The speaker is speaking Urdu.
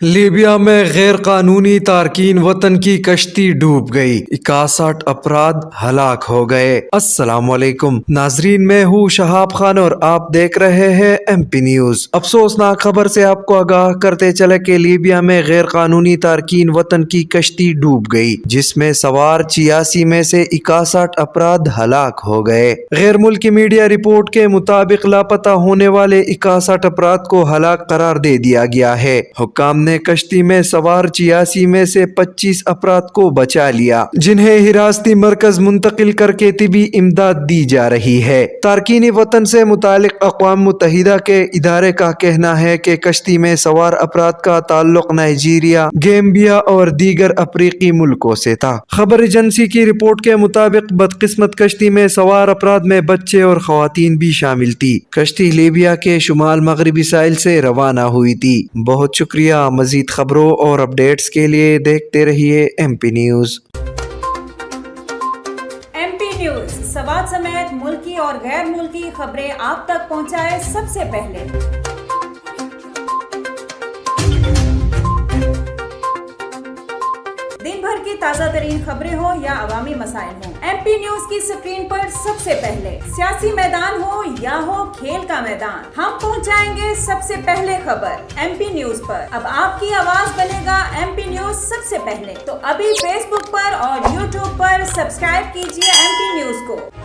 لیبیا میں غیر قانونی تارکین وطن کی کشتی ڈوب گئی، 61 افراد ہلاک ہو گئے۔ السلام علیکم ناظرین، میں ہوں شہاب خان اور آپ دیکھ رہے ہیں ایم پی نیوز۔ افسوسناک خبر سے آپ کو آگاہ کرتے چلے کہ لیبیا میں غیر قانونی تارکین وطن کی کشتی ڈوب گئی، جس میں سوار 86 میں سے 61 افراد ہلاک ہو گئے۔ غیر ملکی میڈیا رپورٹ کے مطابق لاپتہ ہونے والے 61 افراد کو ہلاک قرار دے دیا گیا ہے۔ حکام نے کشتی میں سوار 86 میں سے 25 افراد کو بچا لیا، جنہیں حراستی مرکز منتقل کر کے طبی امداد دی جا رہی ہے۔ تارکین وطن سے متعلق اقوام متحدہ کے ادارے کا کہنا ہے کہ کشتی میں سوار افراد کا تعلق نائجیریا، گیمبیا اور دیگر افریقی ملکوں سے تھا۔ خبر ایجنسی کی رپورٹ کے مطابق بدقسمت کشتی میں سوار افراد میں بچے اور خواتین بھی شامل تھی۔ کشتی لیبیا کے شمال مغربی ساحل سے روانہ ہوئی تھی۔ بہت شکریہ۔ مزید خبروں اور اپڈیٹس کے لیے دیکھتے رہیے M P news. M P news Swat سمیت ملکی اور غیر ملکی خبریں آپ تک پہنچائے سب سے پہلے۔ دن بھر کی تازہ ترین خبریں ہوں یا عوامی مسائل ہوں، ایم پی نیوز کی سکرین پر سب سے پہلے۔ سیاسی میدان ہو یا ہو کھیل کا میدان، ہم پہنچائیں گے سب سے پہلے خبر ایم پی نیوز پر۔ اب آپ کی آواز بنے گا ایم پی نیوز سب سے پہلے، تو ابھی فیس بک پر اور یوٹیوب پر سبسکرائب کیجیے ایم پی نیوز کو۔